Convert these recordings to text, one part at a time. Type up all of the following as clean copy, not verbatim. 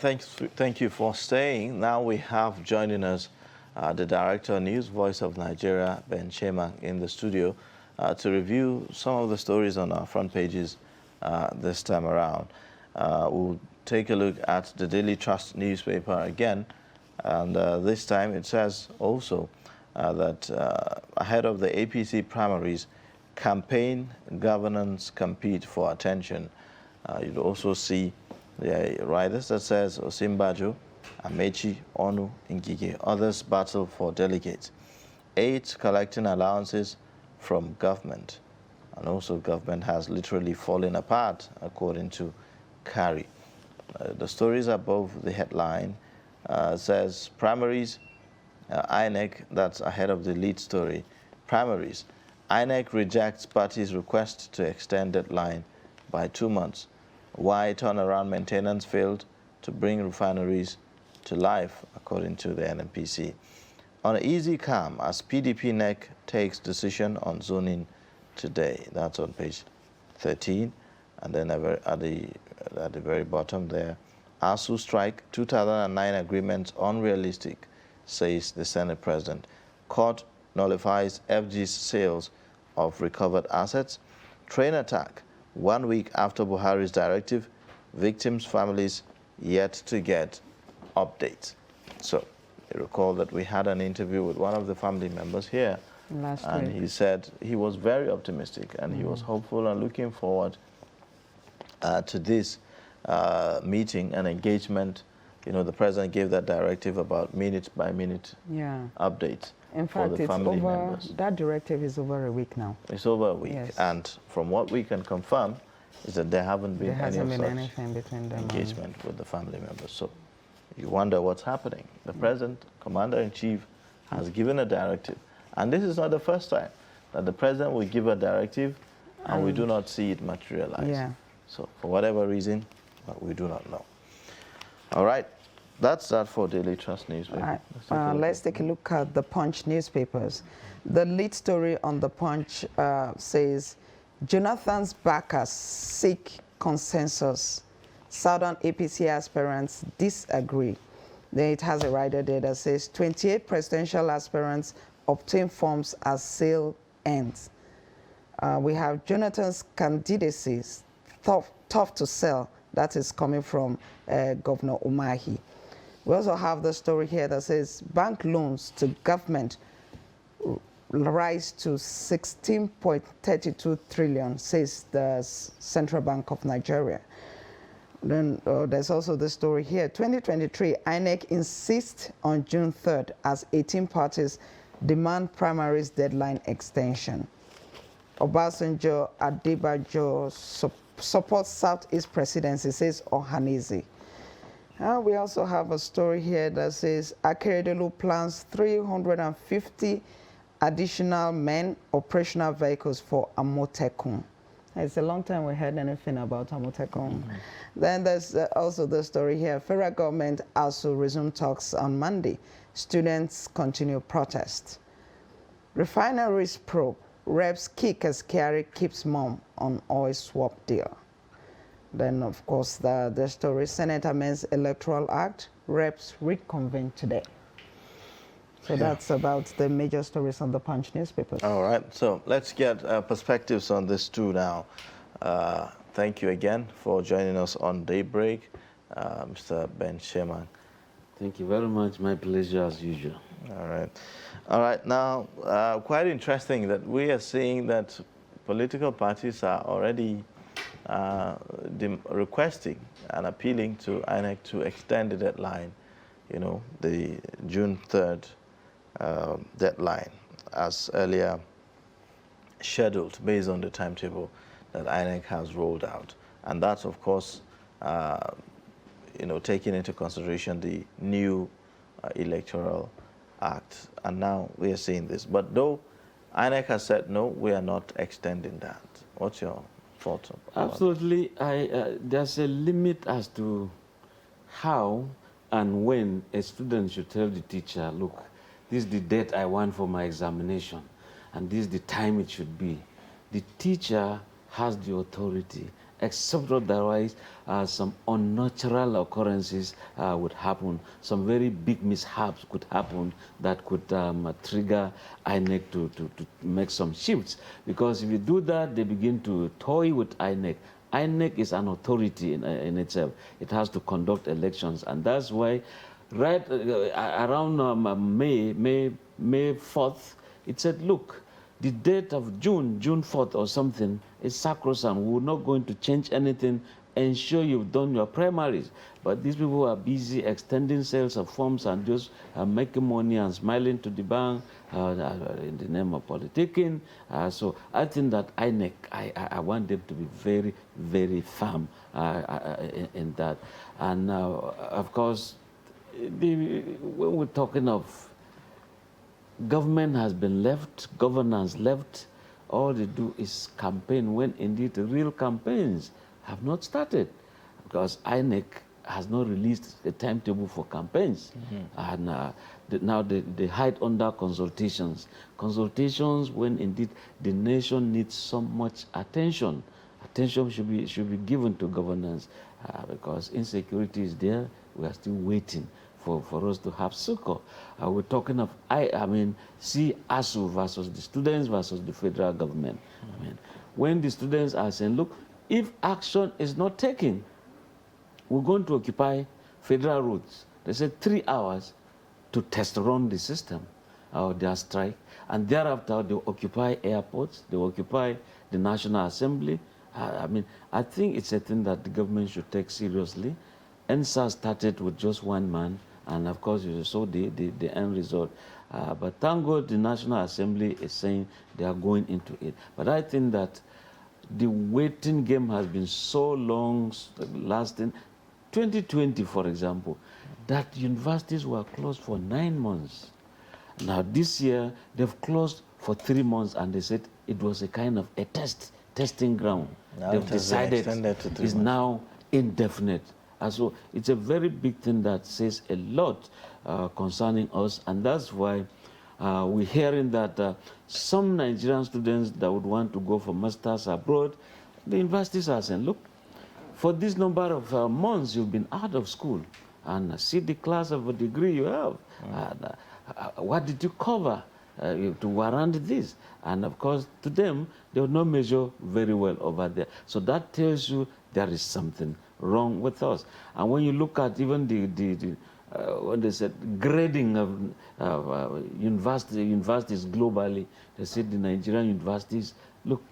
thank you for staying. Now we have joining us the Director of News, Voice of Nigeria, Ben Shema, in the studio to review some of the stories on our front pages this time around. We'll take a look at the Daily Trust newspaper again, and this time it says also that ahead of the APC primaries, campaign governance compete for attention. You'll also see the riders that says Osimbajo, Amechi, Onu, Ngige. Others battle for delegates. 8 collecting allowances from government. And also government has literally fallen apart, according to Kari. The stories above the headline says primaries, INEC, that's ahead of the lead story. Primaries, INEC rejects party's request to extend deadline by 2 months. Why turnaround maintenance failed to bring refineries to life, according to the NNPC. On easy calm, as PDP NEC takes decision on zoning today. That's on page 13. And then at the very bottom there, ASU strike, 2009 agreement unrealistic, says the Senate President. Court nullifies FG's sales of recovered assets. Train attack, 1 week after Buhari's directive, victims' families yet to get updates. So you recall that we had an interview with one of the family members here, and he said he was very optimistic and he was hopeful and looking forward to this meeting and engagement. You know, the president gave that directive about minute-by-minute updates. In fact, for the family members. That directive is over a week now. It's over a week, yes. And from what we can confirm is that there haven't been anything between them engagement with the family members. So you wonder what's happening. The president, commander-in-chief, has given a directive, and this is not the first time that the president will give a directive and we do not see it materialize. Yeah. So for whatever reason, we do not know. All right. That's that for Daily Trust newspaper. Let's take a look at the Punch newspapers. The lead story on the Punch says, Jonathan's backers seek consensus. Southern APC aspirants disagree. Then it has a rider there that says, 28 presidential aspirants obtain forms as sale ends. We have Jonathan's candidacy tough to sell. That is coming from Governor Umahi. We also have the story here that says bank loans to government rise to 16.32 trillion, says the Central Bank of Nigeria. Then there's also the story here. 2023, INEC insists on June 3rd as 18 parties demand primaries deadline extension. Obasanjo Adebayo supports Southeast presidency, says Ohanaeze. We also have a story here that says Akeredolu plans 350 additional men operational vehicles for Amotekun. It's a long time we heard anything about Amotekun. Then there's also the story here. Federal government also resume talks on Monday. Students continue protest. Refineries probe. Reps kick as Kyari keeps mum on oil swap deal. Then, of course, the story, Senate amends Electoral Act, reps reconvene today. So that's about the major stories on the Punch newspapers. All right, so let's get perspectives on this too now. Thank you again for joining us on Daybreak, Mr. Ben Shema. Thank you very much. My pleasure as usual. All right. All right, now, quite interesting that we are seeing that political parties are already requesting and appealing to INEC to extend the deadline, you know, the June 3rd deadline as earlier scheduled based on the timetable that INEC has rolled out. And that's, of course, you know, taking into consideration the new Electoral Act. And now we are seeing this. But though INEC has said, no, we are not extending that. What's your thoughts about that? Absolutely. There's a limit as to how and when a student should tell the teacher, look, this is the date I want for my examination, and this is the time it should be. The teacher has the authority except otherwise, some unnatural occurrences would happen. Some very big mishaps could happen that could trigger INEC to make some shifts. Because if you do that, they begin to toy with INEC. INEC is an authority in itself. It has to conduct elections, and that's why right around May 4th, it said, look, the date of June 4th or something is sacrosanct. We're not going to change anything. Ensure you've done your primaries. But these people are busy extending sales of forms and just making money and smiling to the bank in the name of politicking. So I think that INEC, I want them to be very, very firm in that. And of course, when we're talking of government has been left, governance left, all they do is campaign when indeed the real campaigns have not started, because INEC has not released a timetable for campaigns. And now they hide under consultations. Consultations when indeed the nation needs so much attention. Attention should be given to governance because insecurity is there. We are still waiting for us to have succor. We're talking of, see ASU versus the students versus the federal government. I mean, when the students are saying, look, if action is not taken, we're going to occupy federal roads. They said 3 hours to test run the system of their strike, and thereafter they occupy airports, they occupy the National Assembly. I think it's a thing that the government should take seriously. NSAS started with just one man, and of course you saw the end result. But thank God the National Assembly is saying they are going into it. But I think that the waiting game has been so long, lasting. 2020, for example, that universities were closed for 9 months. Now this year, they've closed for 3 months, and they said it was a kind of a testing ground. Now they've decided it's now indefinite. And so it's a very big thing that says a lot concerning us, and that's why we're hearing that some Nigerian students that would want to go for masters abroad, the universities are saying, look, for this number of months you've been out of school, and see the class of a degree you have. What did you cover to warrant this? And of course, to them, they will not measure very well over there. So that tells you there is something wrong with us. And when you look at even when they said grading of universities globally, they said the Nigerian universities, look,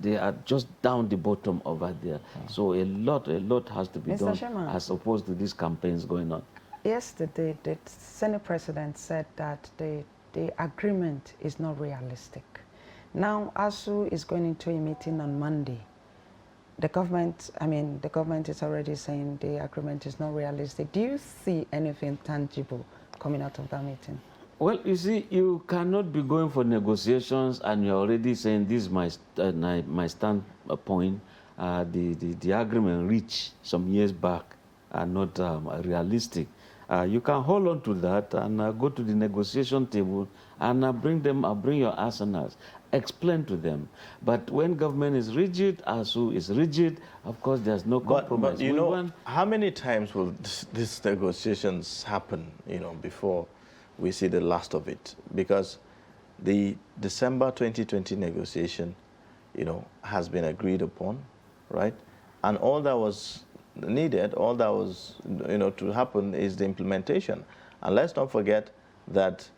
they are just down the bottom over there. So a lot has to be done as opposed to these campaigns going on. Yesterday, the Senate President said that the agreement is not realistic. Now, ASU is going into a meeting on Monday. The government is already saying the agreement is not realistic. Do you see anything tangible coming out of that meeting? Well, you see, you cannot be going for negotiations and you're already saying this is my standpoint. The agreement reached some years back are not realistic. You can hold on to that and go to the negotiation table and bring your arsenals. Explain to them. But when government is rigid, ASU is rigid, of course there's no compromise. But you know, how many times will these negotiations happen, before we see the last of it? Because the December 2020 negotiation, has been agreed upon, right? And all that was needed, all that was, to happen is the implementation. And let's not forget that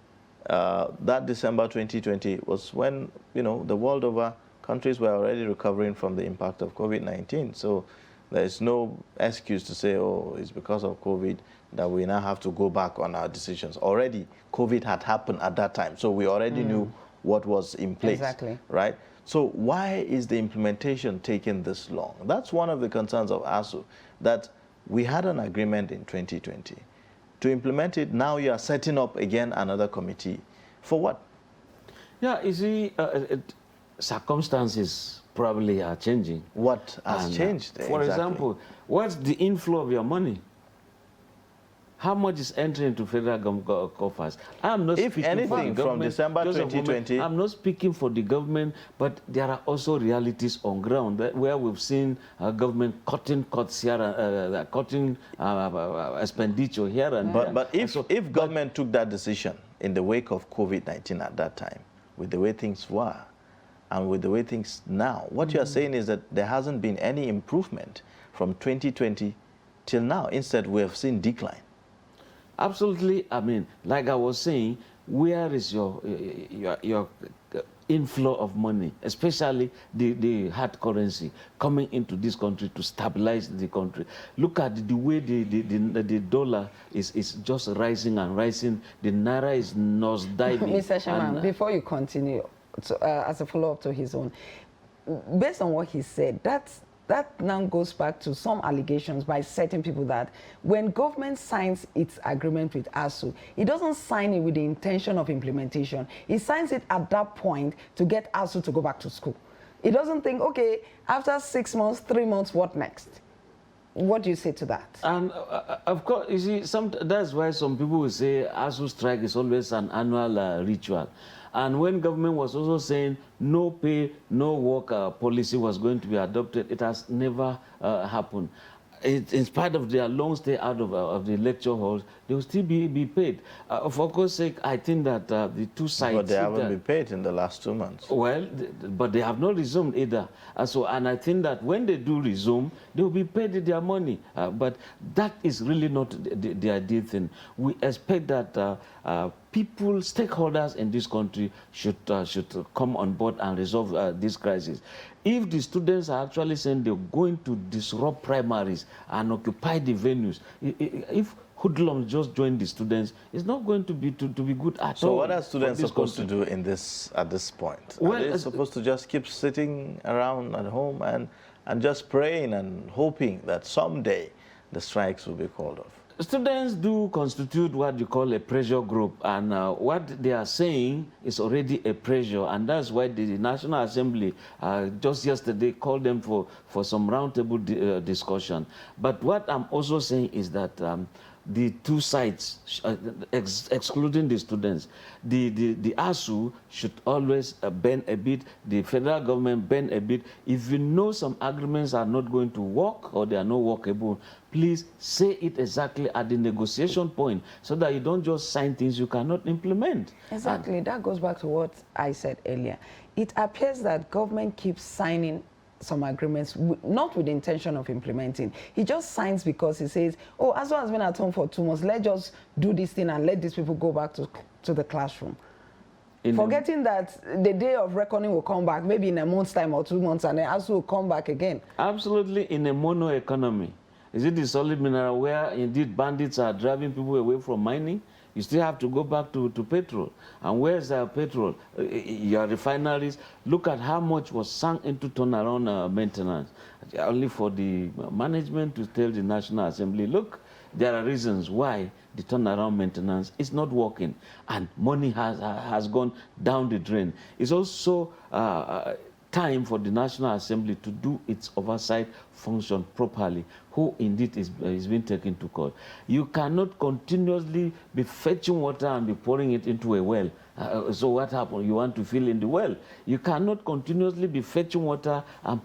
that December 2020 was when, the world over, countries were already recovering from the impact of COVID-19. So there's no excuse to say, oh, it's because of COVID that we now have to go back on our decisions. Already, COVID had happened at that time. So we already knew what was in place, exactly. Right? So why is the implementation taking this long? That's one of the concerns of ASU, that we had an agreement in 2020. To implement it, now you are setting up again another committee. For what? Yeah, you see, circumstances probably are changing. What has changed? For example, what's the inflow of your money? How much is entering into federal coffers? I'm not If speaking for the anything, from government. December Just a moment. 2020, I'm not speaking for the government, but there are also realities on ground where we've seen government cutting cuts here, cutting expenditure here and there. But if, So- if government took that decision in the wake of COVID-19 at that time, with the way things were, and with the way things now, what you are saying is that there hasn't been any improvement from 2020 till now. Instead, we have seen decline. Absolutely. I mean, like I was saying, where is your inflow of money, especially the hard currency coming into this country to stabilize the country? Look at the way the dollar is just rising and rising. The naira is nosediving. Mr. Sherman, And, before you continue, as a follow-up to his own, based on what he said, that now goes back to some allegations by certain people that when government signs its agreement with ASU, it doesn't sign it with the intention of implementation. It signs it at that point to get ASU to go back to school. It doesn't think, okay, after 6 months, 3 months, what next? What do you say to that? And of course, you see, that's why some people will say ASU strike is always an annual ritual. And when government was also saying no pay, no work policy was going to be adopted, it has never happened. In spite of their long stay out of the lecture halls, they will still be paid. For God's sake, I think that the two sides... But they haven't been paid in the last 2 months. Well, but they have not resumed either. And I think that when they do resume, they will be paid their money. But that is really not the ideal thing. We expect that people, stakeholders in this country should come on board and resolve this crisis. If the students are actually saying they're going to disrupt primaries and occupy the venues, if hoodlums just join the students, it's not going to be good at all. So what are students supposed to do at this point? Well, are they supposed to just keep sitting around at home and just praying and hoping that someday the strikes will be called off? Students do constitute what you call a pressure group, and what they are saying is already a pressure, and that's why the National Assembly just yesterday called them for some roundtable discussion. But what I'm also saying is that the two sides, excluding the students, the ASU should always bend a bit, the federal government bend a bit. If you know some agreements are not going to work or they are not workable, please say it exactly at the negotiation point so that you don't just sign things you cannot implement. Exactly. That goes back to what I said earlier. It appears that government keeps signing some agreements, not with the intention of implementing. He just signs because he says, oh, ASU has been at home for 2 months, let's just do this thing and let these people go back to the classroom. Forgetting that the day of reckoning will come back, maybe in a month's time or 2 months, and then ASU will come back again. Absolutely, in a mono economy. Is it the solid mineral where indeed bandits are driving people away from mining? You still have to go back to petrol. And where's petrol? Your refineries, look at how much was sunk into turnaround maintenance. Only for the management to tell the National Assembly, look, there are reasons why the turnaround maintenance is not working. And money has gone down the drain. It's also time for the National Assembly to do its oversight function properly. Who indeed is being taken to court. You cannot continuously be fetching water and be pouring it into a well. So what happened? You want to fill in the well. You cannot continuously be fetching water and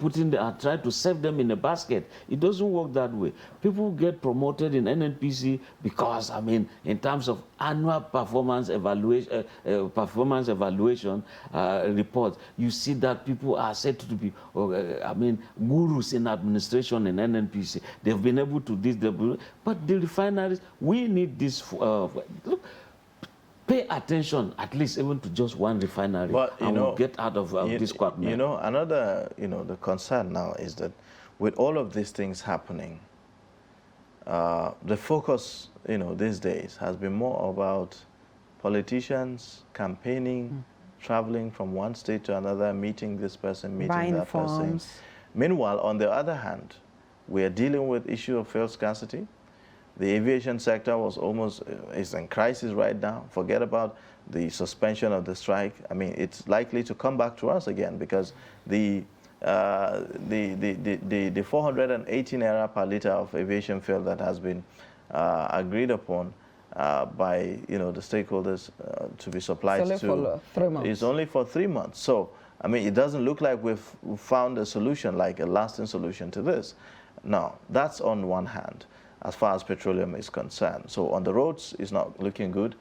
try to serve them in a basket. It doesn't work that way. People get promoted in NNPC because, I mean, in terms of annual performance evaluation, reports, you see that people are said to be, gurus in administration in NNPC. They've been able to do this, but the refineries, we need this. Look, pay attention at least even to just one refinery, and we'll get out of this quagmire. You know, another, the concern now is that with all of these things happening, the focus, these days has been more about politicians campaigning, traveling from one state to another, meeting this person, meeting buying that forms. person. Meanwhile, on the other hand, we are dealing with issue of fuel scarcity. The aviation sector is in crisis right now. Forget about the suspension of the strike. I mean, it's likely to come back to us again because the 418 naira per liter of aviation fuel that has been agreed upon by the stakeholders to be supplied it's only to. for 3 months. It's only for 3 months. So, I mean, it doesn't look like we've found a solution, like a lasting solution to this. Now, that's on one hand, as far as petroleum is concerned. So on the roads, it's not looking good.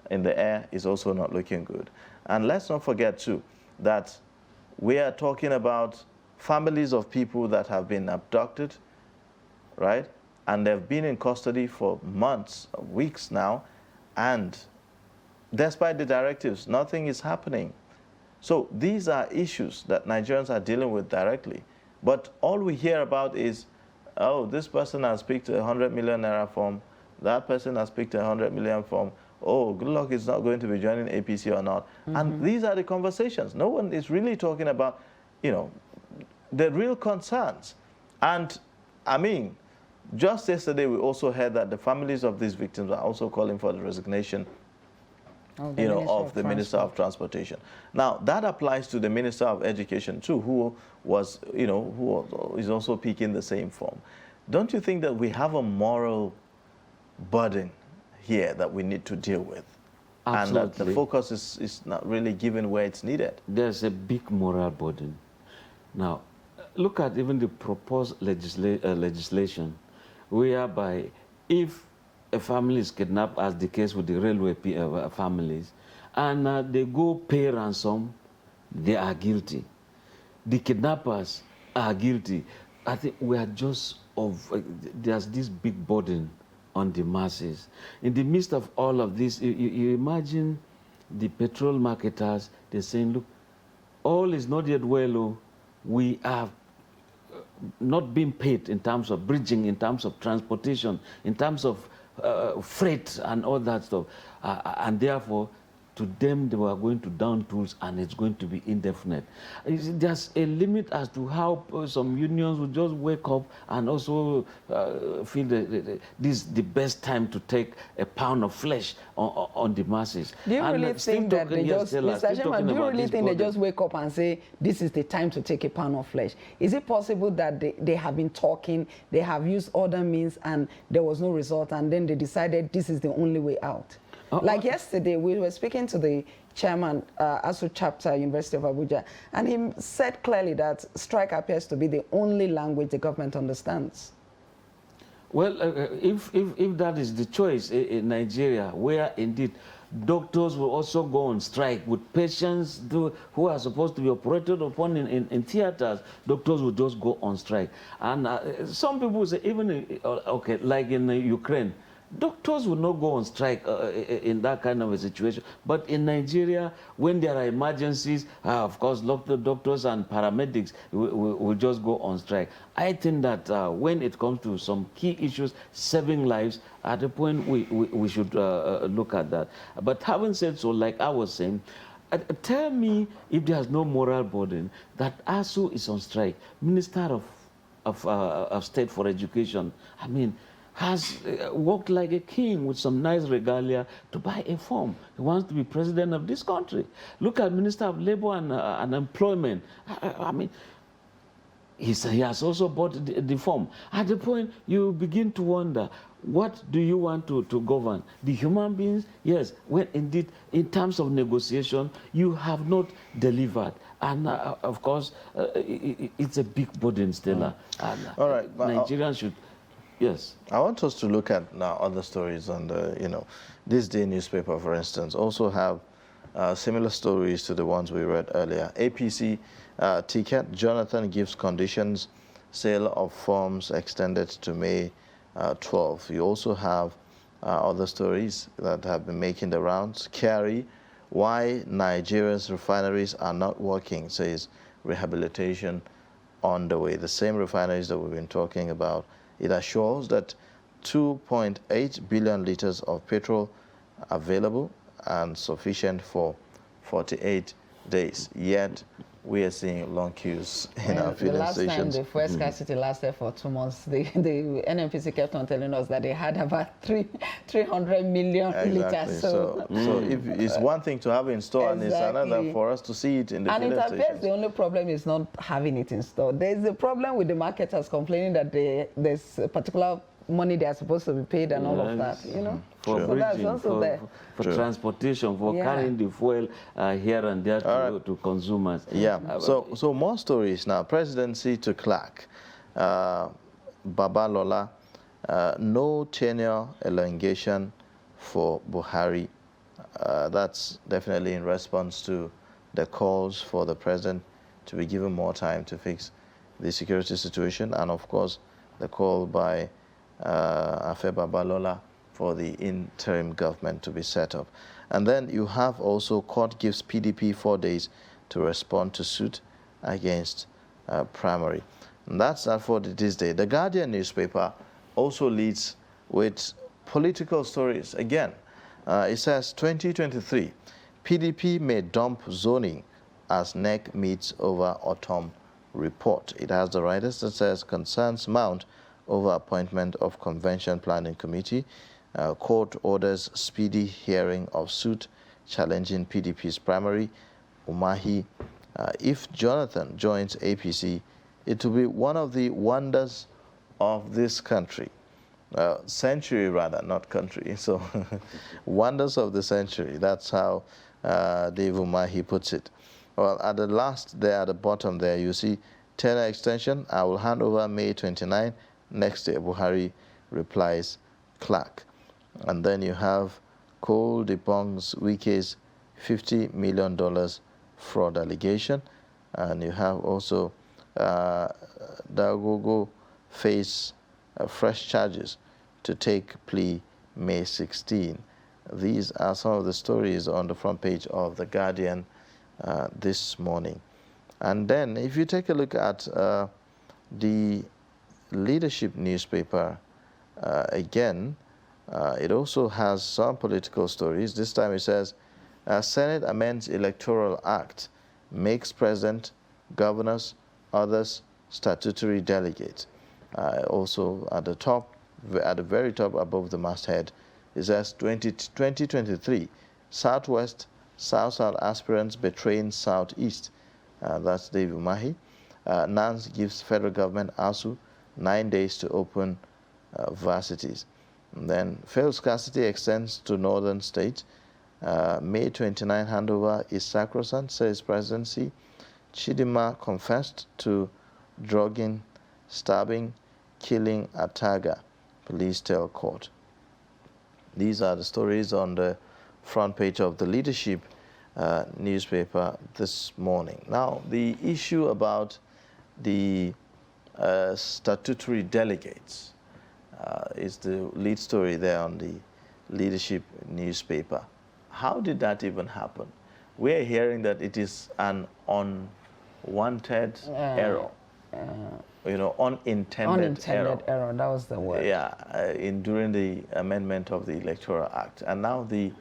In the air, it's also not looking good. And let's not forget, too, that we are talking about families of people that have been abducted, right? And they've been in custody for months, weeks now, and despite the directives, nothing is happening. So these are issues that Nigerians are dealing with directly. But all we hear about is, oh, this person has picked a 100 million naira form, that person has picked a 100 million form, oh, good luck is not going to be joining APC or not. And these are the conversations. No one is really talking about, the real concerns. And I mean, just yesterday we also heard that the families of these victims are also calling for the resignation of the Minister of Transportation. Now, that applies to the Minister of Education too, who was, who is also picking the same form. Don't you think that we have a moral burden here that we need to deal with? Absolutely. And that the focus is not really given where it's needed? There's a big moral burden. Now, look at even the proposed legislation, whereby if a family is kidnapped, as the case with the railway families, and they go pay ransom, they are guilty. The kidnappers are guilty. I think we are just there's this big burden on the masses. In the midst of all of this, you imagine the petrol marketers, they're saying, look, all is not yet well. Oh, we are not being paid in terms of bridging, in terms of transportation, in terms of freight and all that stuff. And therefore, to them, they were going to down tools, and it's going to be indefinite. There's a limit as to how some unions will just wake up and also feel that this is the best time to take a pound of flesh on the masses. Do you really think that they just, Mr. Chairman, do you really think they just wake up and say, this is the time to take a pound of flesh? Is it possible that they have been talking, they have used other means, and there was no result, and then they decided this is the only way out? Like yesterday, we were speaking to the chairman, ASU chapter, University of Abuja, and he said clearly that strike appears to be the only language the government understands. Well, if that is the choice in Nigeria, where indeed doctors will also go on strike with patients who are supposed to be operated upon in theaters, doctors will just go on strike. And some people say, even, okay, like in Ukraine, doctors will not go on strike in that kind of a situation. But in Nigeria, when there are emergencies, of course, doctors and paramedics will just go on strike. I think that when it comes to some key issues, saving lives, at a point we should look at that. But having said so, like I was saying, tell me if there's no moral burden that ASU is on strike. Minister of State for Education, I mean, has walked like a king with some nice regalia to buy a form. He wants to be president of this country. Look at Minister of Labor and Employment. I mean, he has also bought the form. At the point, you begin to wonder, what do you want to govern? The human beings? Yes, when indeed, in terms of negotiation, you have not delivered. And of course, it's a big burden, Stella. All right. Nigerians should... Yes. I want us to look at now other stories on the, this day newspaper, for instance, also have similar stories to the ones we read earlier. APC ticket, Jonathan gives conditions, sale of forms extended to May 12. You also have other stories that have been making the rounds. Kyari, why Nigeria's refineries are not working, says rehabilitation on the way. The same refineries that we've been talking about. It assures that 2.8 billion liters of petrol available and sufficient for 48 days. Yet, we are seeing long queues in our filling stations. The last time the fuel scarcity lasted for 2 months, the NNPC kept on telling us that they had about 300 million liters. So if it's one thing to have in store, and it's another for us to see it in the filling stations. And it appears the only problem is not having it in store. There's a problem with the marketers complaining that there's a particular money they are supposed to be paid and all of that, you know. For So that's bridging, also there. for transportation, for Yeah. carrying the fuel here and there to consumers. Yeah. So more stories now. Presidency to Clark. Babalola, no tenure elongation for Buhari. That's definitely in response to the calls for the president to be given more time to fix the security situation, and of course the call by Afe Babalola for the interim government to be set up. And then you have also court gives PDP 4 days to respond to suit against primary. And that's that for this day. The Guardian newspaper also leads with political stories. Again, it says 2023, PDP may dump zoning as NEC meets over autumn report. It has the writers that says concerns mount over appointment of convention planning committee. Court orders speedy hearing of suit challenging PDP's primary. Umahi, if Jonathan joins APC, it will be one of the wonders of this country. Century rather, not country. So wonders of the century. That's how Dave Umahi puts it. Well, at the last there at the bottom there, you see tenure extension. I will hand over May 29. Next day, Buhari replies Clark. And then you have Cole debunks Wike's $50 million fraud allegation. And you have also Dagogo face fresh charges to take plea May 16. These are some of the stories on the front page of The Guardian this morning. And then if you take a look at the Leadership newspaper, again, it also has some political stories. This time it says, Senate amends Electoral Act, makes president, governors, others statutory delegates. Also at the top, at the very top above the masthead, it says 2023, Southwest, South-South aspirants betraying Southeast. That's Dave Umahi. Nance gives federal government ASU 9 days to open varsities. And then fuel scarcity extends to northern states. May 29 handover is sacrosanct, says presidency. Chidima confessed to drugging, stabbing, killing Ataga, police tell court. These are the stories on the front page of the Leadership newspaper this morning. Now, the issue about the statutory delegates is the lead story there on the Leadership newspaper. How did that even happen? We're hearing that it is an unwanted error. You know, unintended error. That was the word. Yeah, during the amendment of the Electoral Act. And now the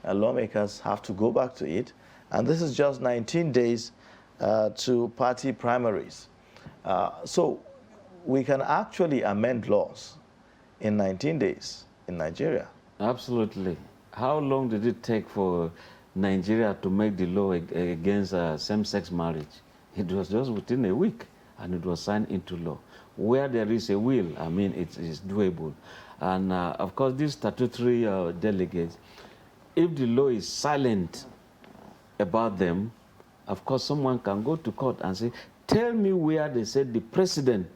lawmakers have to go back to it. And this is just 19 days to party primaries. So we can actually amend laws in 19 days in Nigeria. Absolutely. How long did it take for Nigeria to make the law against same-sex marriage? It was just within a week, and it was signed into law. Where there is a will, I mean, it is doable. And of course, these statutory delegates, if the law is silent about them, of course, someone can go to court and say, tell me where they said the president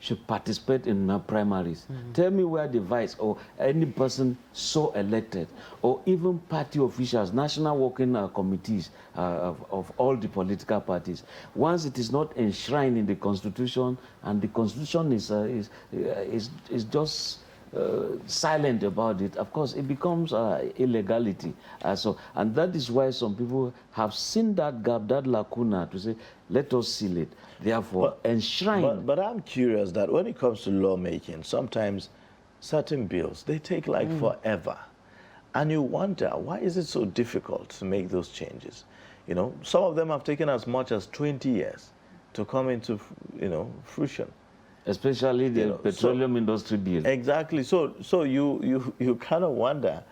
should participate in primaries. Tell me where the vice or any person so elected, or even party officials, national working committees of all the political parties. Once it is not enshrined in the Constitution, and the Constitution is just silent about it, of course, it becomes illegality. And that is why some people have seen that gap, that lacuna, to say, let us seal it. Therefore, enshrine. But I'm curious that when it comes to lawmaking, sometimes certain bills, they take like forever. And you wonder, why is it so difficult to make those changes? You know, some of them have taken as much as 20 years to come into, fruition. Especially the petroleum industry bill. Exactly. So you kind of wonder,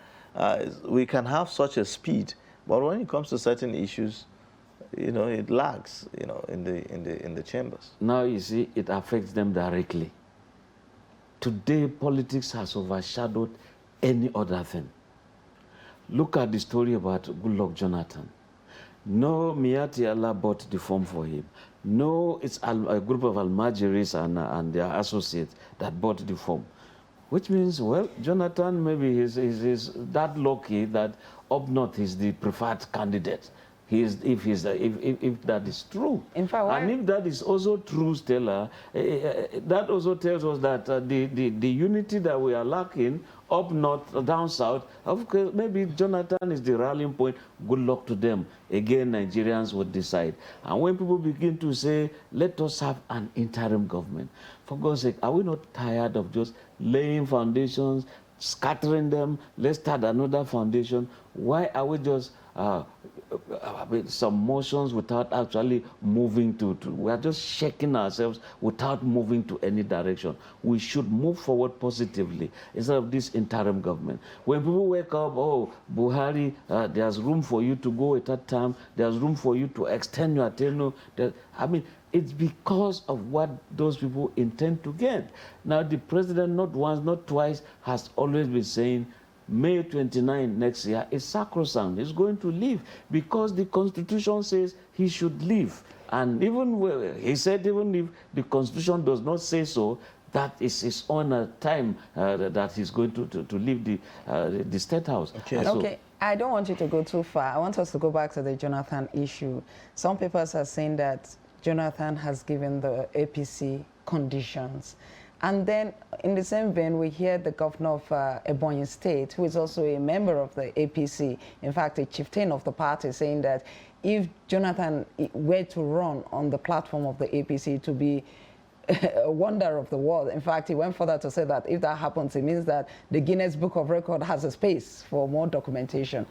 we can have such a speed, but when it comes to certain issues, it lags, in the chambers. Now you see, it affects them directly. Today, politics has overshadowed any other thing. Look at the story about Goodluck Jonathan. No, Miati Allah bought the form for him. No, it's a group of Almajiris and their associates that bought the form. Which means, well, Jonathan maybe is that lucky that up north is the preferred candidate. If that is true. In fact, and if that is also true, Stella, that also tells us that the unity that we are lacking up north, down south, of course, maybe Jonathan is the rallying point. Good luck to them. Again, Nigerians would decide. And when people begin to say, let us have an interim government, for God's sake, are we not tired of just laying foundations, scattering them? Let's start another foundation. Why are we just some motions without actually moving we are just shaking ourselves without moving to any direction. We should move forward positively instead of this interim government. When people wake up, oh, Buhari, there's room for you to go at that time, there's room for you to extend your tenure. I mean, it's because of what those people intend to get. Now, the president, not once, not twice, has always been saying, May 29 next year is sacrosanct. He's going to leave because the Constitution says he should leave. And he said even if the Constitution does not say so, that is his own time that he's going to leave the State House. Okay. Okay. I don't want you to go too far. I want us to go back to the Jonathan issue. Some papers are saying that Jonathan has given the APC conditions. And then, in the same vein, we hear the governor of Ebonyi State, who is also a member of the APC, in fact, a chieftain of the party, saying that if Jonathan were to run on the platform of the APC, to be a wonder of the world. In fact, he went further to say that if that happens, it means that the Guinness Book of Record has a space for more documentation.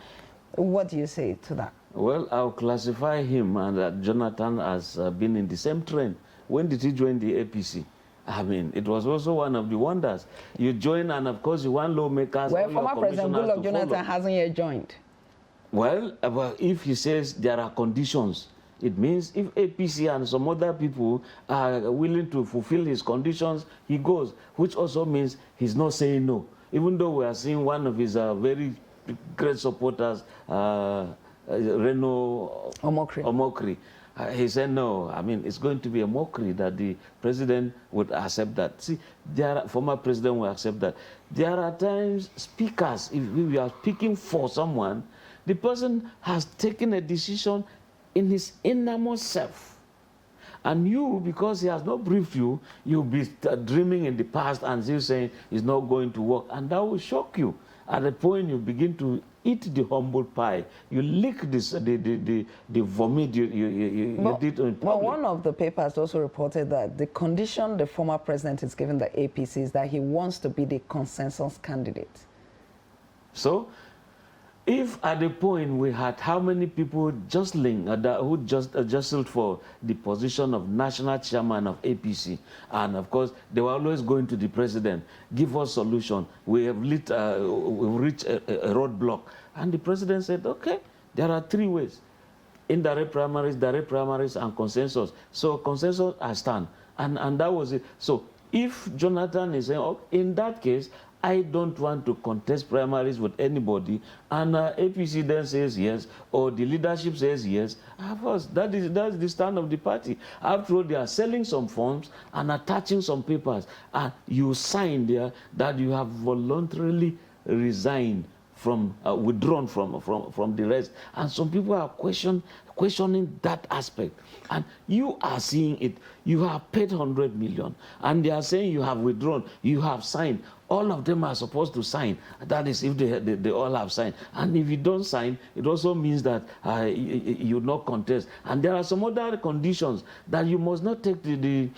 What do you say to that? Well, I'll classify him and Jonathan as being in the same trend. When did he join the APC? I mean, it was also one of the wonders. You join, and of course, you want lawmakers. Well, former President Goodluck Jonathan hasn't yet joined. Well, if he says there are conditions, it means if APC and some other people are willing to fulfill his conditions, he goes, which also means he's not saying no. Even though we are seeing one of his very great supporters, Reno Omokri. He said, no, I mean, it's going to be a mockery that the president would accept that. See, former president will accept that. There are times speakers, if we are speaking for someone, the person has taken a decision in his innermost self. And you, because he has not briefed you, you'll be dreaming in the past and still saying it's not going to work. And that will shock you. At the point you begin to eat the humble pie, you lick this, the vomit you did in public. Well, one of the papers also reported that the condition the former president is giving the APC is that he wants to be the consensus candidate. So, if at the point we had how many people jostling, who just jostled for the position of national chairman of APC, and of course they were always going to the president, give us solution. We have reached a roadblock, and the president said, okay, there are three ways: indirect primaries, direct primaries, and consensus. So consensus, I stand, and that was it. So if Jonathan is saying, oh, in that case, I don't want to contest primaries with anybody, and APC then says yes, or the leadership says yes, of course, that's the stand of the party. After all, they are selling some forms and attaching some papers, and you sign there that you have voluntarily resigned from, withdrawn from the rest. And some people are questioning that aspect. And you are seeing it. You have paid 100 million, and they are saying you have withdrawn, you have signed. All of them are supposed to sign. That is, if they all have signed. And if you don't sign, it also means that you not contest. And there are some other conditions that you must not take the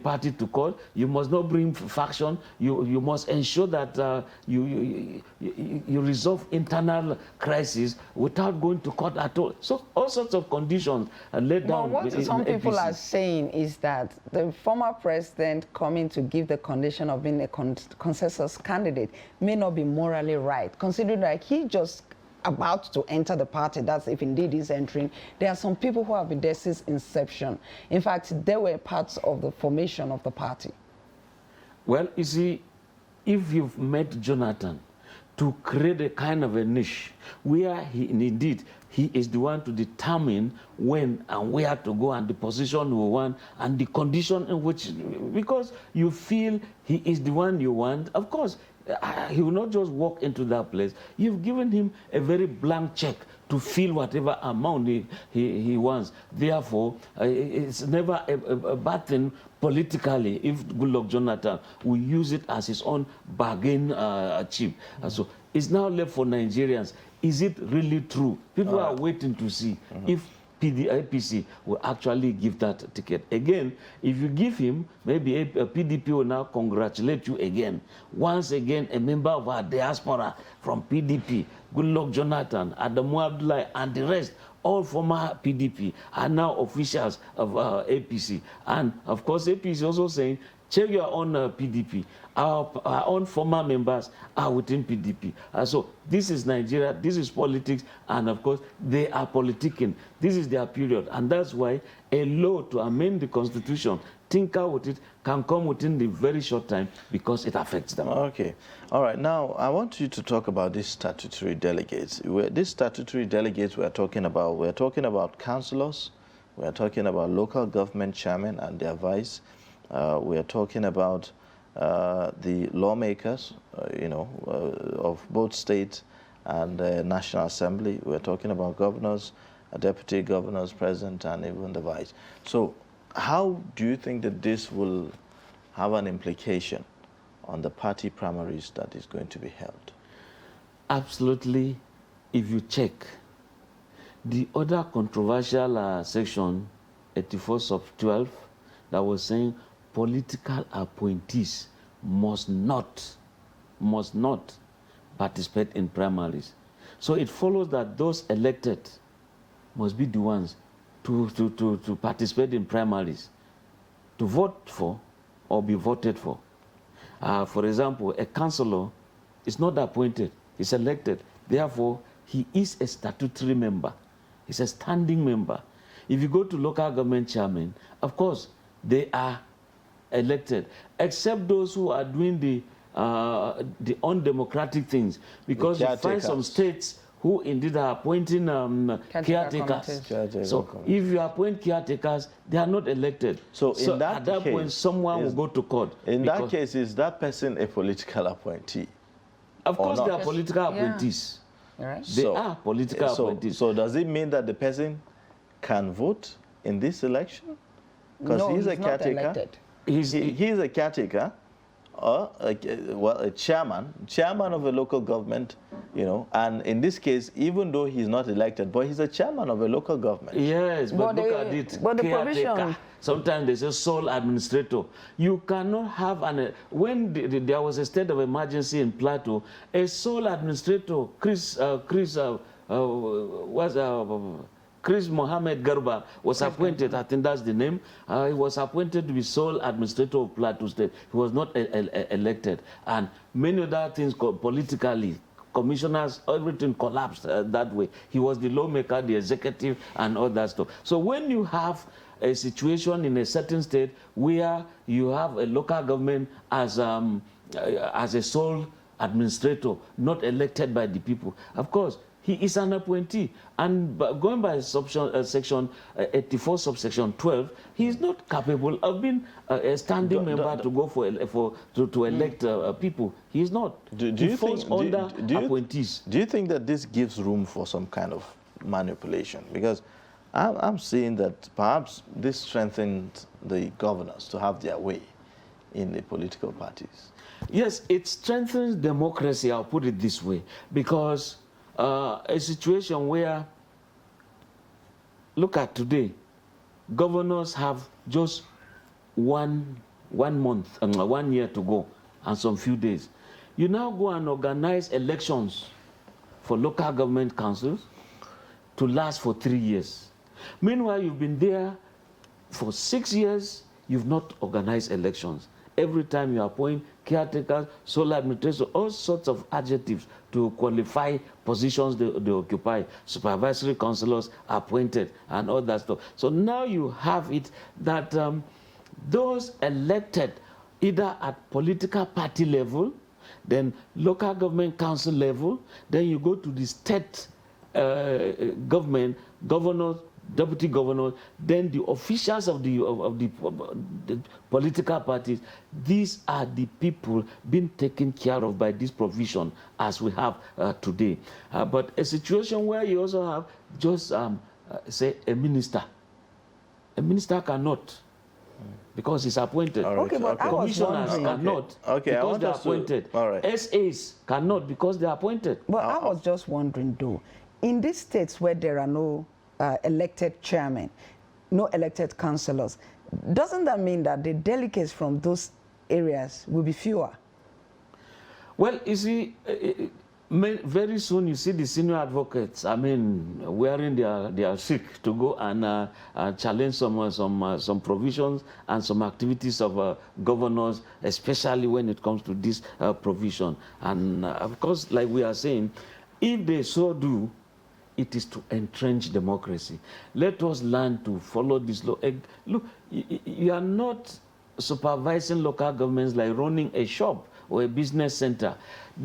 party to court. You must not bring faction. You must ensure that you resolve internal crises without going to court at all. So all sorts of conditions are laid down. But what some people are saying is that the former president coming to give the condition of being a consensus candidate may not be morally right, considering that he just about to enter the party, that's if indeed he's entering. There are some people who have been there since inception. In fact, they were parts of the formation of the party. Well, you see, if you've met Jonathan, to create a kind of a niche where indeed he is the one to determine when and where to go and the position you want and the condition in which, because you feel he is the one you want, of course, he will not just walk into that place. You've given him a very blank check to fill whatever amount he wants. Therefore, it's never a bad thing politically if Goodluck Jonathan will use it as his own bargain chip. So it's now left for Nigerians. Is it really true? People are waiting to see if APC will actually give that ticket. Again, if you give him, maybe a PDP will now congratulate you again. Once again, a member of our diaspora from PDP, Goodluck Jonathan, Adamu Abdullahi, and the rest, all former PDP, are now officials of APC. And of course, APC is also saying, check your own PDP. Our own former members are within PDP. So this is Nigeria, this is politics, and of course, they are politicking. This is their period, and that's why a law to amend the constitution, tinker with it, can come within the very short time because it affects them. Okay. All right. Now, I want you to talk about these statutory delegates. These statutory delegates we're talking about councillors, we're talking about local government chairmen and their vice, we're talking about the lawmakers, of both state and National Assembly. We're talking about governors, deputy governors, president, and even the vice. So how do you think that this will have an implication on the party primaries that is going to be held? Absolutely. If you check the other controversial section, 84 sub 12, that was saying political appointees must not participate in primaries. So it follows that those elected must be the ones to participate in primaries, to vote for or be voted for. For example, a councillor is not appointed, he's elected. Therefore, he is a statutory member. He's a standing member. If you go to local government chairmen, of course, they are elected, except those who are doing the undemocratic things, because you find some states who indeed are appointing caretakers. So if you appoint caretakers, they are not elected. So in that at that case, point, someone will go to court. In that case, is that person a political appointee? Of course, not? they are political appointees. Right. They are political appointees. So does it mean that the person can vote in this election? Because No, he's a not caretaker. elected. He's a caretaker, or a chairman of a local government, and in this case, even though he's not elected, but he's a chairman of a local government. Yes, but look at it. But the Caretaker. provision. Sometimes they say sole administrator. You cannot have when there was a state of emergency in Plateau, a sole administrator, Chris Mohammed Garba was appointed, I think that's the name. He was appointed to be sole administrator of Plateau State. He was not elected. And many other things politically, commissioners, everything collapsed that way. He was the lawmaker, the executive, and all that stuff. So when you have a situation in a certain state where you have a local government as a sole administrator, not elected by the people, of course, he is an appointee. And going by section 84 subsection 12, he is not capable of being a standing member to go to elect people. He is not. He falls under appointees. Do you think that this gives room for some kind of manipulation? Because I'm seeing that perhaps this strengthens the governors to have their way in the political parties. Yes, it strengthens democracy, I'll put it this way, because a situation where, look at today, governors have just one month, 1 year to go, and some few days. You now go and organize elections for local government councils to last for 3 years. Meanwhile, you've been there for 6 years, you've not organized elections. Every time you appoint caretakers, sole administrators, all sorts of adjectives to qualify positions they occupy. Supervisory councillors appointed and all that stuff. So now you have it that those elected either at political party level, then local government council level, then you go to the state government, governors, deputy governors, then the officials of the political parties. These are the people being taken care of by this provision as we have today. But a situation where you also have just, say, a minister. A minister cannot, because he's appointed. All right, Okay, but I was Commissioners wondering. cannot, Okay, I because want they're us to- appointed. all right. SAs cannot, because they're appointed. But I was just wondering, though, in these states where there are no elected chairmen, no elected councillors, doesn't that mean that the delegates from those areas will be fewer? Well, you see, very soon you see the senior advocates, I mean, wearing their silk to go and challenge some provisions and some activities of governors, especially when it comes to this provision. And of course, like we are saying, if they so do, it is to entrench democracy. Let us learn to follow this law. Look, you are not supervising local governments like running a shop or a business center.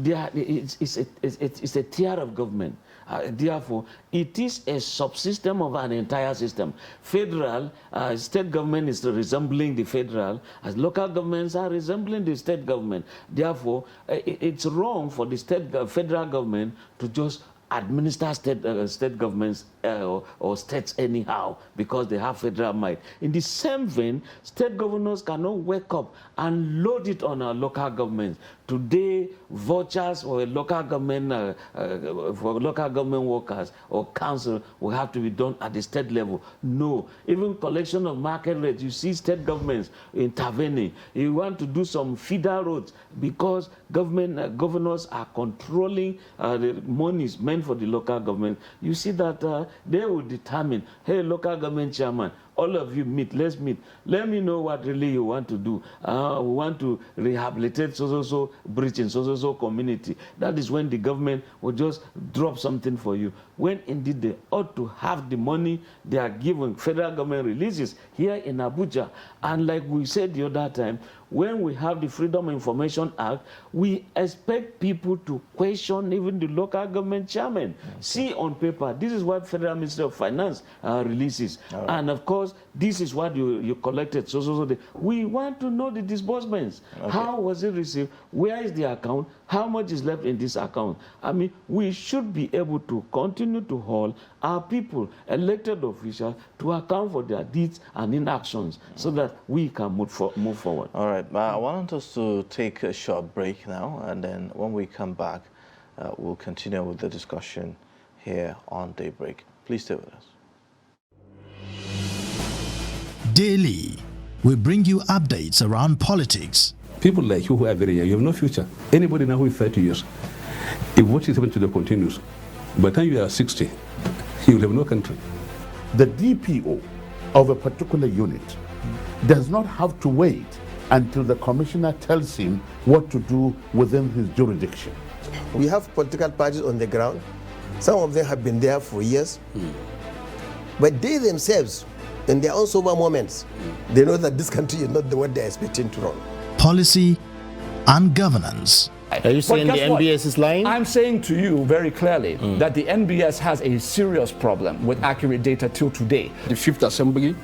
It's a tier of government. Therefore, it is a subsystem of an entire system. Federal, state government is resembling the federal, as local governments are resembling the state government. Therefore, it's wrong for the federal government to just administer state governments or states anyhow because they have federal might. In the same vein, state governors cannot wake up and load it on our local governments. Today, vouchers for local government workers or council will have to be done at the state level. No, even collection of market rates, you see state governments intervening. You want to do some feeder roads because governors are controlling the monies meant for the local government. You see that they will determine, hey, local government chairman, all of you meet, let's meet. Let me know what really you want to do. We want to rehabilitate so bridge in so community. That is when the government will just drop something for you. When indeed they ought to have the money they are given, federal government releases here in Abuja. And like we said the other time, when we have the Freedom of Information Act, we expect people to question even the local government chairman. Okay. See on paper, this is what Federal Ministry of Finance releases. Right. And of course, this is what you collected. We want to know the disbursements. Okay. How was it received? Where is the account? How much is left in this account? I mean, we should be able to continue to hold our people, elected officials, to account for their deeds and inactions so that we can move forward. All right. I want us to take a short break now, and then when we come back, we'll continue with the discussion here on Daybreak. Please stay with us. Daily, we bring you updates around politics. People like you who are very young, you have no future. Anybody now who is 30 years, if what is happening to them continues, by the time you are 60, you will have no country. The DPO of a particular unit does not have to wait until the commissioner tells him what to do within his jurisdiction. We have political parties on the ground. Some of them have been there for years. But they themselves, in their own sober moments, they know that this country is not the one they're expecting to run. Policy and governance. Are you saying the NBS is lying? I'm saying to you very clearly that the NBS has a serious problem with accurate data till today. The 5th Assembly,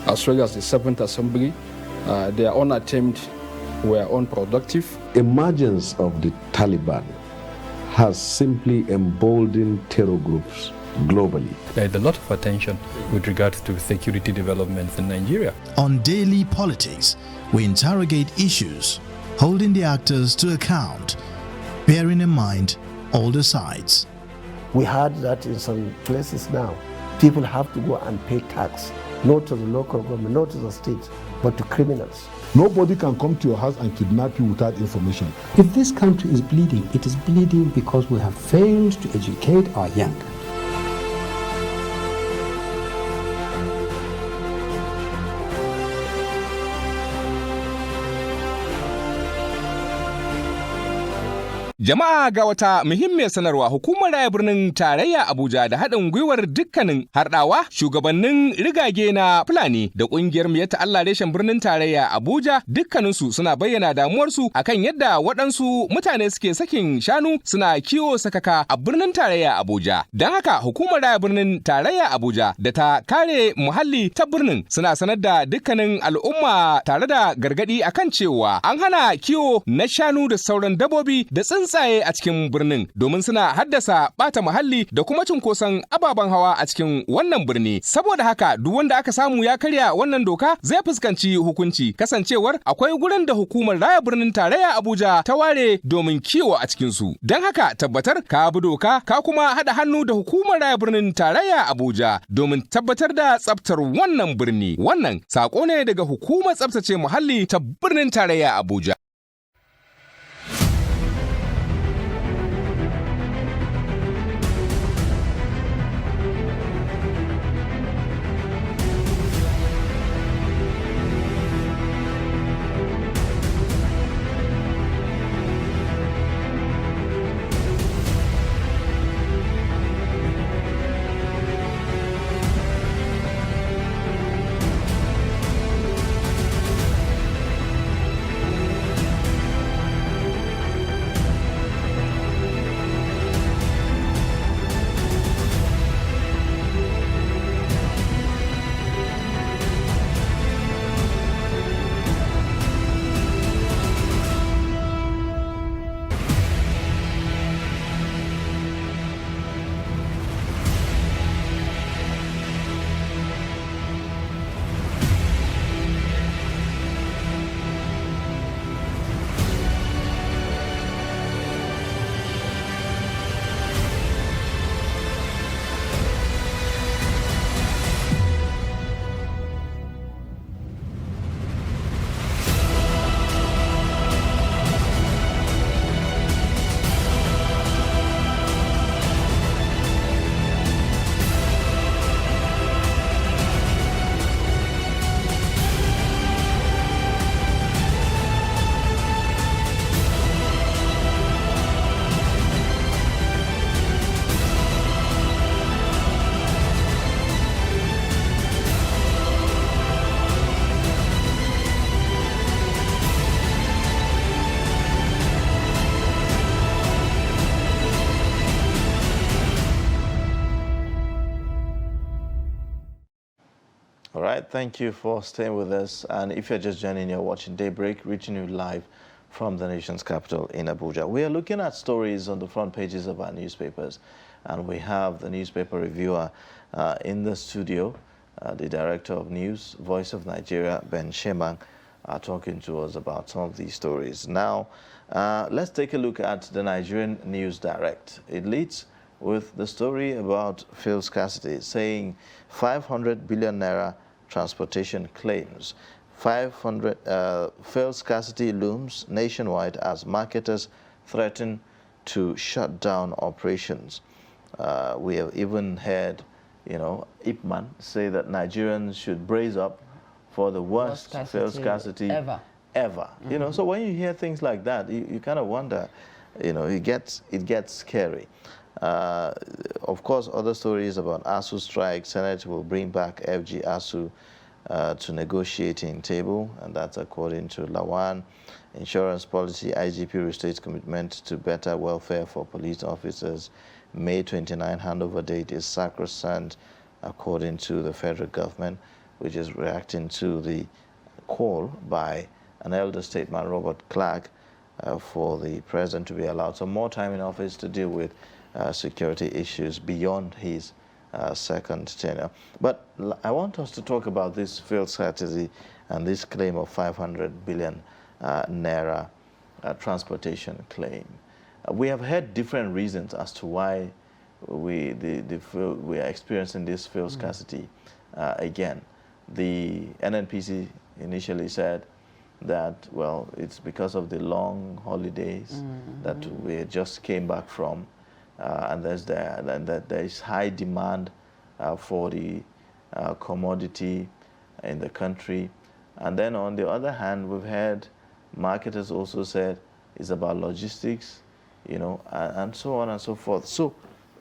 as well as the 7th Assembly, their own attempt were unproductive. Emergence of the Taliban has simply emboldened terror groups globally. There is a lot of attention with regards to security developments in Nigeria. On Daily Politics, we interrogate issues, holding the actors to account, bearing in mind all the sides. We heard that in some places now, people have to go and pay tax, not to the local government, not to the state, but to criminals. Nobody can come to your house and kidnap you without information. If this country is bleeding, it is bleeding because we have failed to educate our young. Jama'a ga wata muhimmiyar sanarwa, hukumar raya birnin tarayya Abuja da haɗin gwiwar dukkanin harɗawa shugabannin rigage na Fulani da ƙungiyar Miyatta Allah reshen birnin tarayya Abuja dukkaninsu suna bayyana damuwarsu akan yadda waɗansu mutane suke sakin shanu suna kiwo sakaka a birnin tarayya Abuja. Don haka hukumar raya birnin tarayya Abuja da ta kare muhalli ta birnin suna sanar da dukkanin al'umma tare da gargaɗi akan cewa an hana kiwo na shanu da sauran dabbobi da tsuntsaye a cikin birnin domin suna haddasa ɓata muhalli da kuma cunkoson ababen hawa a cikin wannan birni. Saboda haka duk wanda aka samu ya karya wannan doka zai fuskanci hukunci, kasancewar akwai gurin da hukumar raya birnin tarayya Abuja ta ware domin kiwo a cikinsu. Don haka tabbatar ka bi doka ka kuma haɗa hannu da hukumar raya birnin tarayya Abuja domin tabbatar da tsaftar wannan birni. Wannan sako ne daga hukumar tsaftace muhalli ta birnin tarayya Abuja. All right, thank you for staying with us. And if you're just joining, you're watching Daybreak, reaching you live from the nation's capital in Abuja. We are looking at stories on the front pages of our newspapers, and we have the newspaper reviewer in the studio, the director of news, Voice of Nigeria, Ben Shemang, talking to us about some of these stories. Now, let's take a look at the Nigerian News Direct. It leads with the story about fuel scarcity, saying 500 billion naira transportation claims. 500 fuel scarcity looms nationwide as marketers threaten to shut down operations. We have even heard, Ipman say that Nigerians should brace up for the worst fuel scarcity ever. Mm-hmm. So when you hear things like that, you kind of wonder, it gets scary. Of course, other stories about ASU strike. Senate will bring back FG ASU to negotiating table, and that's according to Lawan. Insurance policy, IGP restates commitment to better welfare for police officers. May 29 handover date is sacrosanct, according to the federal government, which is reacting to the call by an elder statesman, Robert Clark, for the president to be allowed some more time in office to deal with security issues beyond his second tenure. But I want us to talk about this fuel strategy and this claim of 500 billion naira transportation claim. We have heard different reasons as to why we are experiencing this fuel scarcity again. The NNPC initially said that, well, it's because of the long holidays that we just came back from. And that there is high demand for the commodity in the country. And then on the other hand, we've had marketers also said it's about logistics, you know, and so on and so forth. So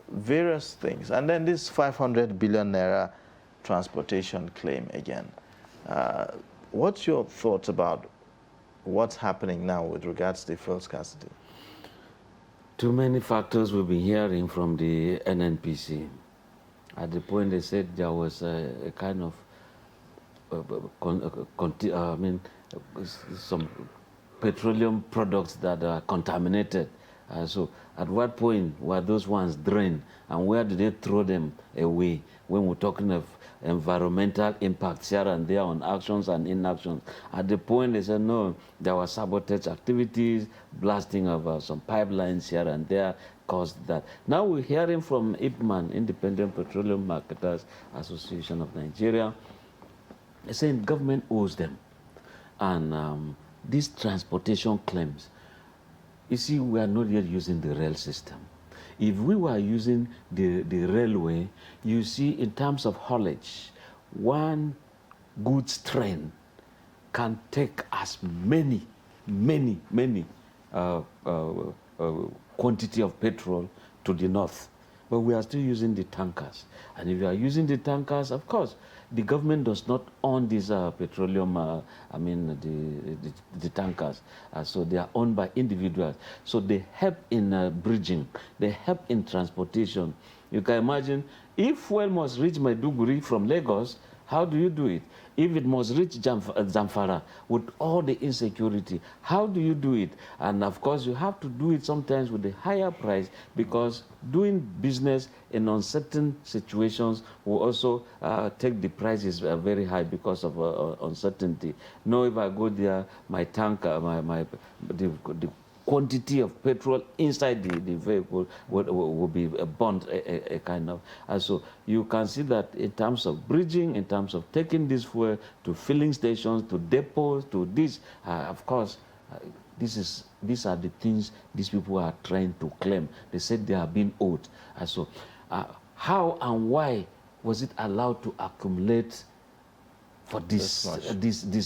various things. And then this 500 billion naira transportation claim again. What's your thoughts about what's happening now with regards to fuel scarcity? Too many factors we've been hearing from the NNPC. At the point they said there was a kind of, some petroleum products that are contaminated. So at what point were those ones drained, and where did they throw them away when we're talking of environmental impacts here and there on actions and inactions? At the point they said no, there were sabotage activities, blasting of some pipelines here and there caused that. Now we're hearing from IPMAN, Independent Petroleum Marketers Association of Nigeria, saying government owes them. And these transportation claims, you see, we are not yet using the rail system. If we were using the railway, you see, in terms of haulage, one goods train can take as many quantity of petrol to the north. But we are still using the tankers. And if you are using the tankers, of course, the government does not own these petroleum, the tankers. So they are owned by individuals. So they help in bridging. They help in transportation. You can imagine, if fuel must reach Maiduguri from Lagos, how do you do it? If it must reach Zamfara with all the insecurity, how do you do it? And of course, you have to do it sometimes with a higher price, because doing business in uncertain situations will also take the prices very high because of uncertainty. Now, if I go there, my tanker, the quantity of petrol inside the vehicle will be burnt a kind of. And so you can see that in terms of bridging, in terms of taking this fuel to filling stations, to depots, to this, of course, these are the things these people are trying to claim. They said they are being owed. And so how and why was it allowed to accumulate for this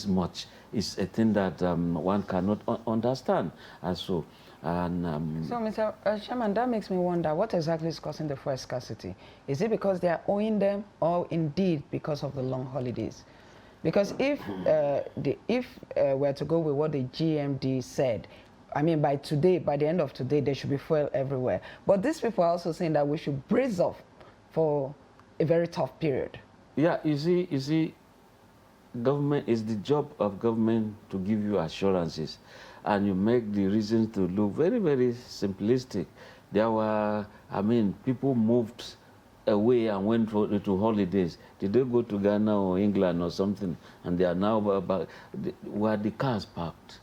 much? Is a thing that one cannot understand. And so, Mr. Chairman, that makes me wonder, what exactly is causing the fuel scarcity? Is it because they are owing them, or indeed because of the long holidays? Because if we're to go with what the GMD said, I mean, by the end of today, there should be fuel everywhere. But these people are also saying that we should brace off for a very tough period. Yeah, you see, government, is the job of government to give you assurances, and you make the reasons to look very, very simplistic. There were, people moved away and went to holidays. Did they go to Ghana or England or something, and they are now back? Were the cars parked?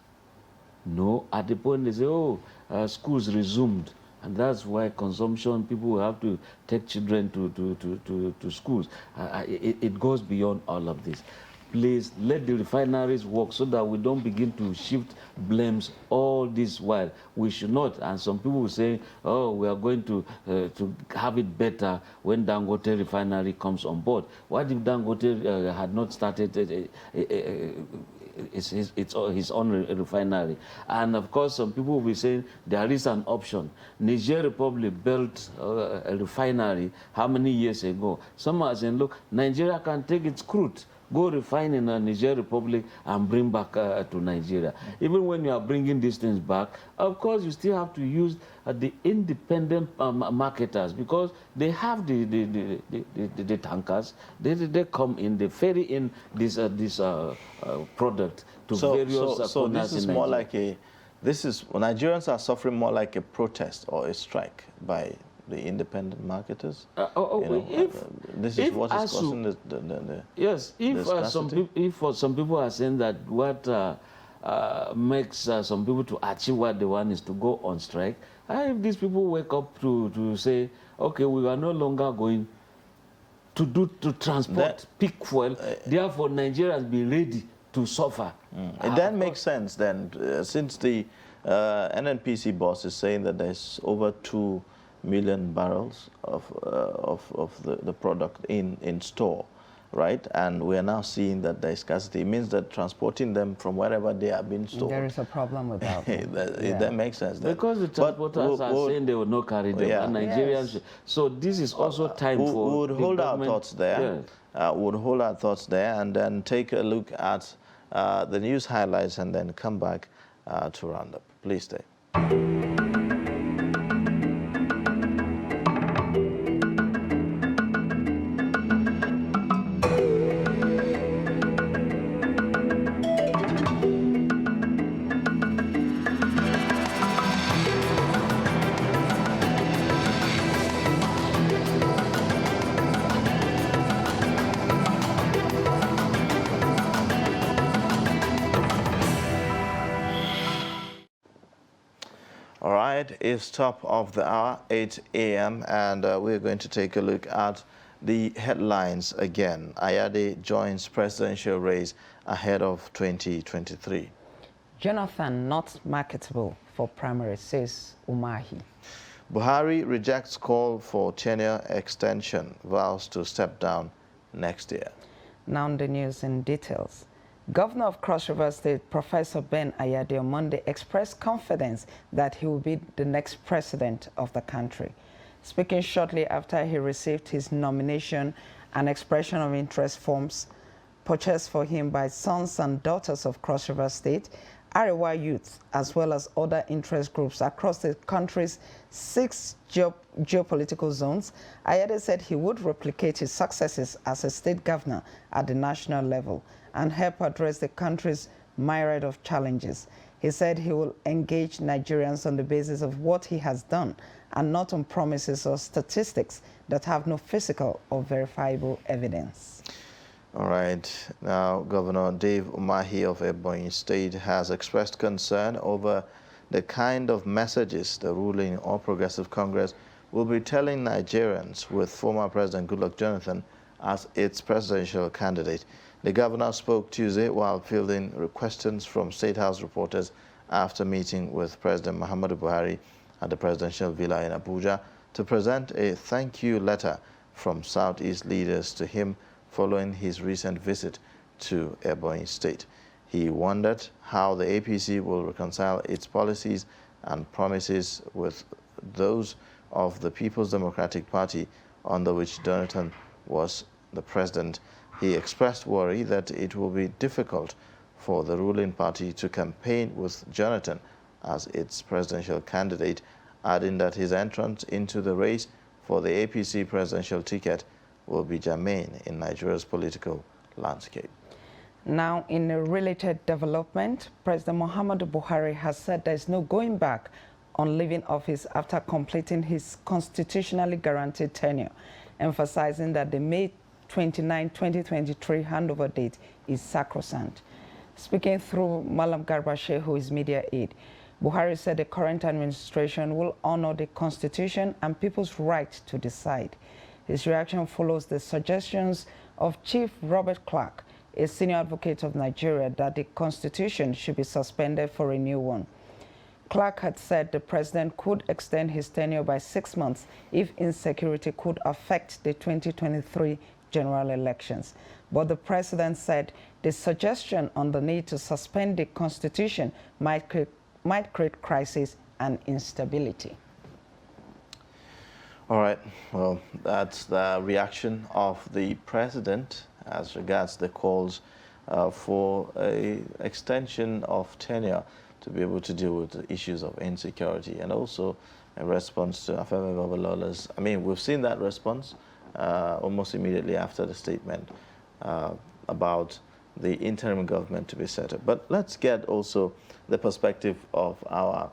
No. At the point they say, schools resumed, and that's why consumption, people will have to take children to schools. It goes beyond all of this. Please let the refineries work so that we don't begin to shift blames all this while. We should not. And some people will say, oh, we are going to have it better when Dangote refinery comes on board. What if Dangote had not started his own refinery? And of course, some people will be saying there is an option. Niger Republic built a refinery how many years ago? Some are saying, look, Nigeria can take its crude, go refine in Niger Republic and bring back to Nigeria. Even when you are bringing these things back, of course, you still have to use the independent marketers, because they have the tankers. They come in, they ferry in this product to various so corners this is in more Nigeria. Nigerians are suffering more like a protest or a strike by the independent marketers. This is what is causing the yes. If some people are saying that what makes some people to achieve what they want is to go on strike, if these people wake up to say, okay, we are no longer going to transport peak fuel, therefore Nigerians be ready to suffer. It then makes sense then, since the NNPC boss is saying that there's over 2 million barrels of the product in store, right? And we are now seeing that there is scarcity. It means that transporting them from wherever they are being stored. There is a problem with that. That makes sense. Because the transporters are saying they will not carry them, and Nigerians. So this is also time for. We would hold our thoughts there. Yes. Would hold our thoughts there, and then take a look at the news highlights, and then come back to round up. Please stay. All right, it's top of the hour, 8 a.m., and we're going to take a look at the headlines again. Ayade joins presidential race ahead of 2023. Jonathan not marketable for primary, says Umahi. Buhari rejects call for tenure extension, vows to step down next year. Now the news in details. Governor of Cross River State, Professor Ben Ayade, on Monday expressed confidence that he will be the next president of the country. Speaking shortly after he received his nomination and expression of interest forms purchased for him by sons and daughters of Cross River State, Arewa youth, as well as other interest groups across the country's 6 geopolitical zones, Ayade said he would replicate his successes as a state governor at the national level and help address the country's myriad of challenges. He said he will engage Nigerians on the basis of what he has done and not on promises or statistics that have no physical or verifiable evidence. All right. Now, Governor Dave Umahi of Ebonyi State has expressed concern over the kind of messages the ruling All Progressive Congress will be telling Nigerians with former President Goodluck Jonathan as its presidential candidate. The governor spoke Tuesday while fielding questions from State House reporters after meeting with President Muhammadu Buhari at the presidential villa in Abuja to present a thank you letter from Southeast leaders to him following his recent visit to Ebonyi State. He wondered how the APC will reconcile its policies and promises with those of the People's Democratic Party, under which Jonathan was the president. He expressed worry that it will be difficult for the ruling party to campaign with Jonathan as its presidential candidate, adding that his entrance into the race for the APC presidential ticket will be germane in Nigeria's political landscape. Now, in a related development, President Muhammadu Buhari has said there is no going back on leaving office after completing his constitutionally guaranteed tenure, emphasizing that the May 29, 2023 handover date is sacrosanct. Speaking through Malam Garba Shehu, his media aide, Buhari said the current administration will honor the Constitution and people's right to decide. His reaction follows the suggestions of Chief Robert Clark, a senior advocate of Nigeria, that the Constitution should be suspended for a new one. Clark had said the president could extend his tenure by 6 months if insecurity could affect the 2023 general elections. But the president said the suggestion on the need to suspend the Constitution might create crisis and instability. All right, well, that's the reaction of the president as regards the calls for an extension of tenure to be able to deal with the issues of insecurity, and also a response to Afemi Babalola's. I mean, we've seen that response almost immediately after the statement about the interim government to be set up. But let's get also the perspective of our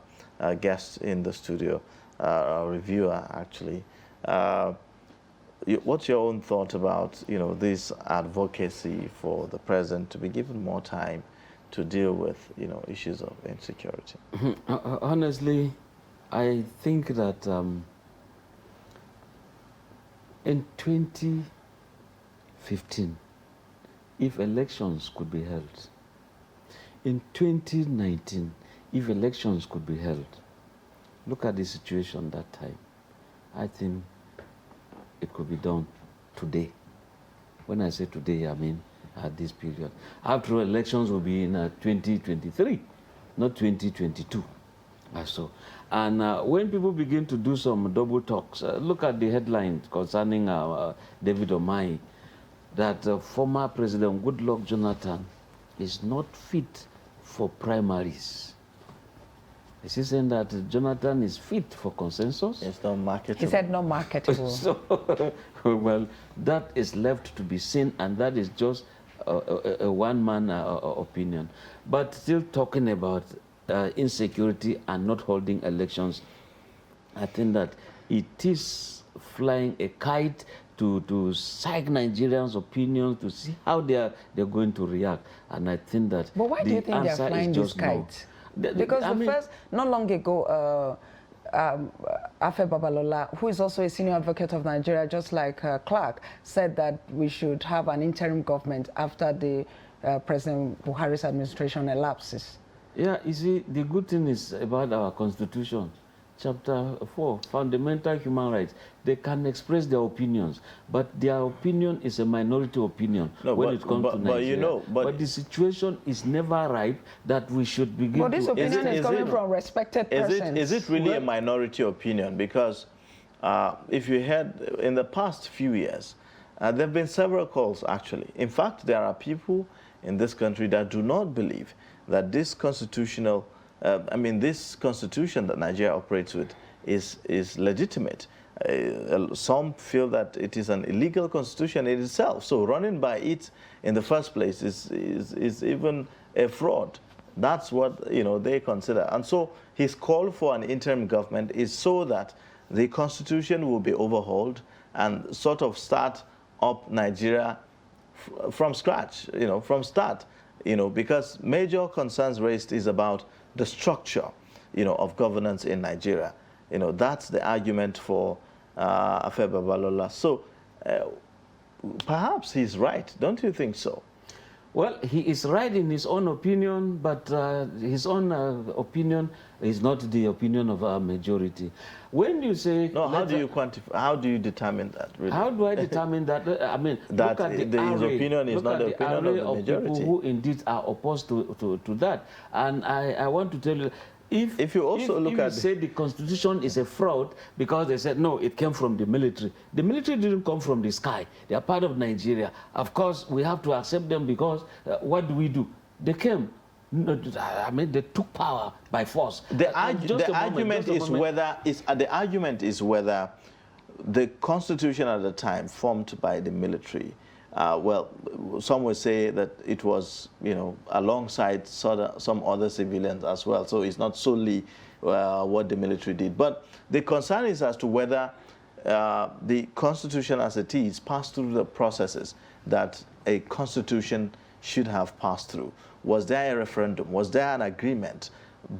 guest in the studio, our reviewer actually. What's your own thought about, you know, this advocacy for the president to be given more time to deal with, you know, issues of insecurity? Honestly, I think that in 2015, if elections could be held, in 2019, if elections could be held, look at the situation that time. I think it could be done today. When I say today, I mean at this period. After all, elections will be in 2023, not 2022. So, and when people begin to do some double talks, look at the headline concerning David Umahi, that former President Goodluck Jonathan is not fit for primaries. Is he saying that Jonathan is fit for consensus? It's not marketable. He said not marketable. So, well, that is left to be seen, and that is just a one-man opinion. But still talking about insecurity and not holding elections, I think that it is flying a kite to psych Nigerians' opinions, to see how they're going to react. And I think that but why do you think they're flying this kite? Because not long ago, Afe Babalola, who is also a senior advocate of Nigeria, just like Clark, said that we should have an interim government after the President Buhari's administration elapses. Yeah, you see, the good thing is about our Constitution, Chapter 4, Fundamental Human Rights. They can express their opinions, but their opinion is a minority opinion when it comes to Nigeria. But the situation is never ripe that we should begin but this opinion is coming from respected persons. Is it really a minority opinion? Because if you had, in the past few years, there have been several calls, actually. In fact, there are people in this country that do not believe that this constitutional, this constitution that Nigeria operates with is legitimate. Some feel that it is an illegal constitution in itself. So running by it in the first place is even a fraud. That's what they consider. And so his call for an interim government is so that the constitution will be overhauled and sort of start up Nigeria from scratch, from start. Because major concerns raised is about the structure, of governance in Nigeria. That's the argument for Afe Babalola. So perhaps he's right. Don't you think so? Well, he is right in his own opinion, but his own opinion is not the opinion of our majority. When you say... No, how do you quantify, how do you determine that, really? How do I determine that? I mean, that look at his opinion is not the opinion of the majority. People who indeed are opposed to that. And I want to tell you, if you say the constitution is a fraud because they said, no, it came from the military. The military didn't come from the sky. They are part of Nigeria. Of course, we have to accept them because what do? They came. They took power by force. The argument is whether the constitution at the time formed by the military, some will say that it was, alongside some other civilians as well. So it's not solely what the military did. But the concern is as to whether the constitution as it is passed through the processes that a constitution should have passed through. Was there a referendum? Was there an agreement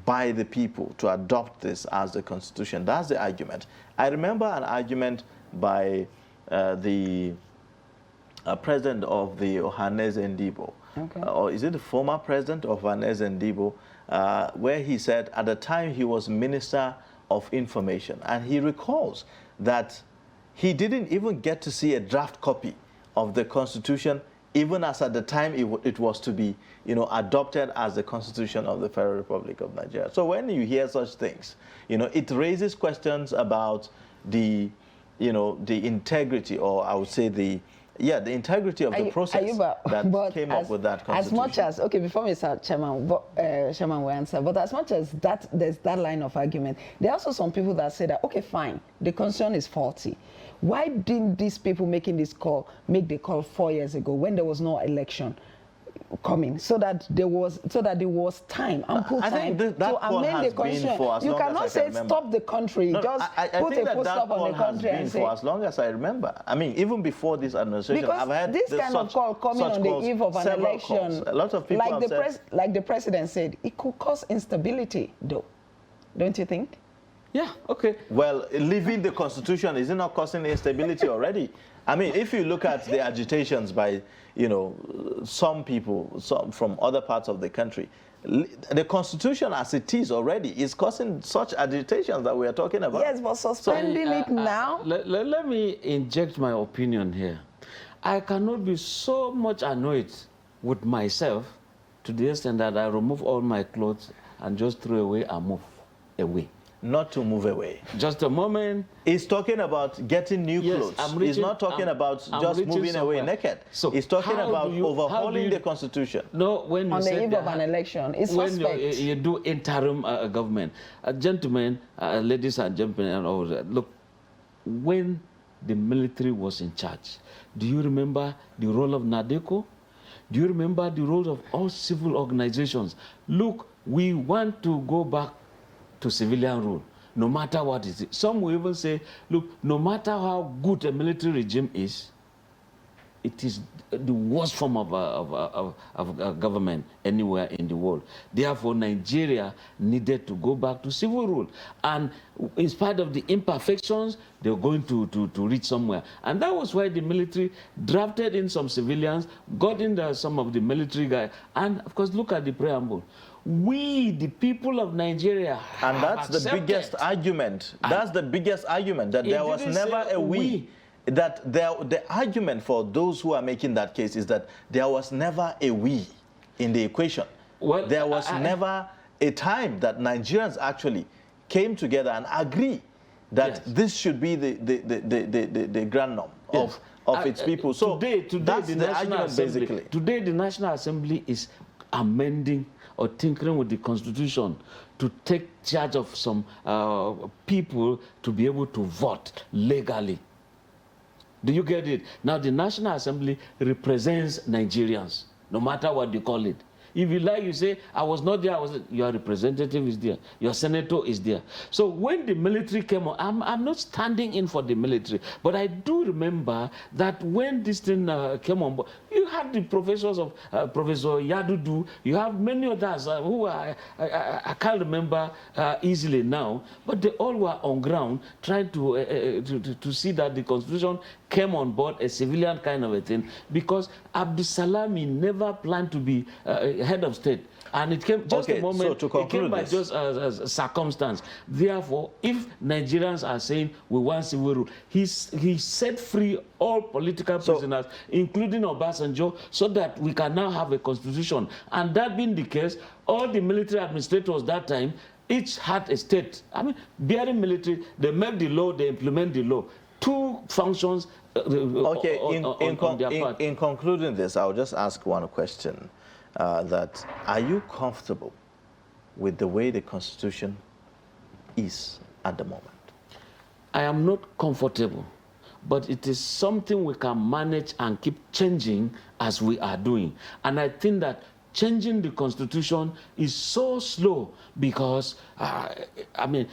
by the people to adopt this as the constitution? That's the argument. I remember an argument by the president of the Ohanaeze Ndigbo, or is it the former president of Ohanaeze Ndigbo, where he said at the time he was Minister of Information, and he recalls that he didn't even get to see a draft copy of the constitution, even as at the time it was to be, adopted as the Constitution of the Federal Republic of Nigeria. So when you hear such things, it raises questions about the integrity, or I would say the integrity of the process that came up with that constitution. As much as, before Mr. Chairman will answer, but as much as that, there's that line of argument, there are also some people that say that, fine, the constitution is faulty. Why didn't these people making this call make the call 4 years ago when there was no election coming, so that there was time, ample time to amend the constitution? You cannot say stop the country, just put a full stop on the country and say. For as long as I remember, even before this administration, because I've had this kind of call coming on the eve of an election, a lot of people have said, like the president said, it could cause instability, though. Don't you think? Yeah, okay. Well, leaving the constitution, is it not causing instability already? If you look at the agitations by, some people, some from other parts of the country, the constitution as it is already is causing such agitations that we are talking about. Yes, but suspending it now? Let me inject my opinion here. I cannot be so much annoyed with myself to the extent that I remove all my clothes and just throw away and move away. Not to move away. Just a moment. He's talking about getting new clothes. He's not talking about just moving away naked. So he's talking about overhauling the Constitution. No, when you on say the eve of an election, it's when suspect. you do interim government, gentlemen, ladies and gentlemen, and all that. Look, when the military was in charge, do you remember the role of NADECO? Do you remember the role of all civil organizations? Look, we want to go back to civilian rule, no matter what it is. Some will even say, look, no matter how good a military regime is, it is the worst form of government anywhere in the world. Therefore, Nigeria needed to go back to civil rule. And in spite of the imperfections, they were going to reach somewhere. And that was why the military drafted in some civilians, got in some of the military guys. And, of course, look at the preamble. We, the people of Nigeria, and that's the biggest argument. That's the biggest argument, that there was never a we. That the argument for those who are making that case is that there was never a we in the equation. Well, there was never a time that Nigerians actually came together and agreed that this should be the grand norm of its people. So today that's the argument, Assembly, basically. Today, the National Assembly is amending or tinkering with the Constitution to take charge of some people to be able to vote legally. Do you get it? Now, the National Assembly represents Nigerians, no matter what you call it. If you like, you say, I was not there, your representative is there, your senator is there. So when the military came on, I'm not standing in for the military, but I do remember that when this thing came on board, you had the professors of Professor Yadudu, you have many others who I can't remember easily now, but they all were on ground trying to see that the Constitution came on board, a civilian kind of a thing, because Abdulsalami never planned to be head of state. And it came just a moment, so it came by just circumstance. Therefore, if Nigerians are saying we want civil rule, he set free all political prisoners, including Obasanjo, so that we can now have a constitution. And that being the case, all the military administrators that time, each had a state. I mean, bearing military, they make the law, they implement the law. Two functions in concluding this, I'll just ask one question. That are you comfortable with the way the Constitution is at the moment? I am not comfortable, but it is something we can manage and keep changing as we are doing. And I think that changing the Constitution is so slow because, I mean,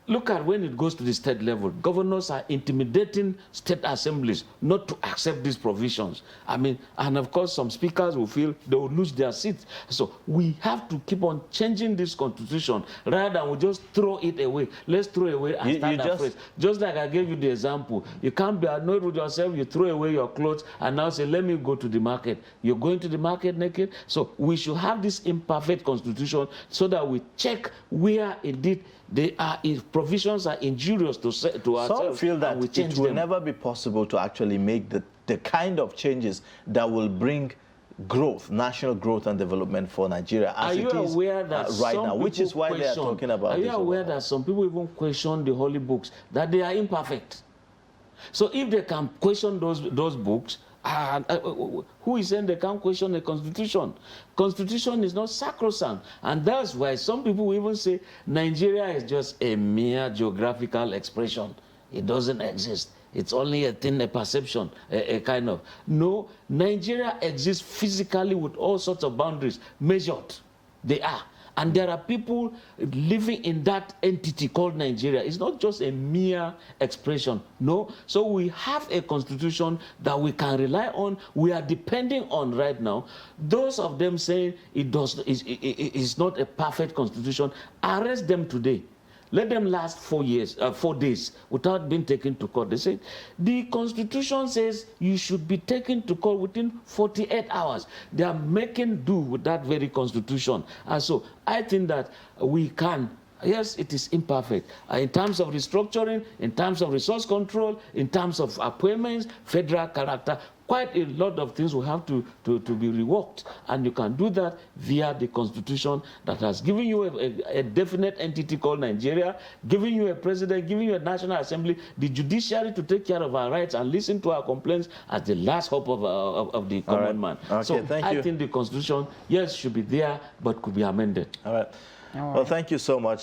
look at when it goes to the state level. Governors are intimidating state assemblies not to accept these provisions. I mean, and of course, some speakers will feel they will lose their seats. So we have to keep on changing this constitution rather than we just throw it away. Let's throw away and start afresh. Just like I gave you the example. You can't be annoyed with yourself. You throw away your clothes and now say, let me go to the market. You're going to the market naked? So we should have this imperfect constitution so that we check where indeed provisions are injurious to ourselves. Some feel that it will never be possible to actually make the kind of changes that will bring growth, national growth and development for Nigeria as it is right now, which is why they are talking about this. Are you aware that some people even question the holy books, that they are imperfect? So if they can question those books, who is saying they can't question the Constitution? Constitution is not sacrosanct. And that's why some people will even say Nigeria is just a mere geographical expression. It doesn't exist. It's only a thing, a perception, a kind of. No, Nigeria exists physically with all sorts of boundaries, measured. They are. And there are people living in that entity called Nigeria. It's not just a mere expression. No. So we have a constitution that we can rely on. We are depending on right now. Those of them saying it's not a perfect constitution, arrest them today. Let them last 4 days without being taken to court. They say the Constitution says you should be taken to court within 48 hours. They are making do with that very Constitution. And so I think that we can yes, it is imperfect. In terms of restructuring, in terms of resource control, in terms of appointments, federal character, quite a lot of things will have to be reworked. And you can do that via the constitution that has given you a definite entity called Nigeria, giving you a president, giving you a national assembly, the judiciary to take care of our rights and listen to our complaints as the last hope of the common man. Okay, so thank I you. think the constitution, yes, should be there, but could be amended. All right. Well, thank you so much.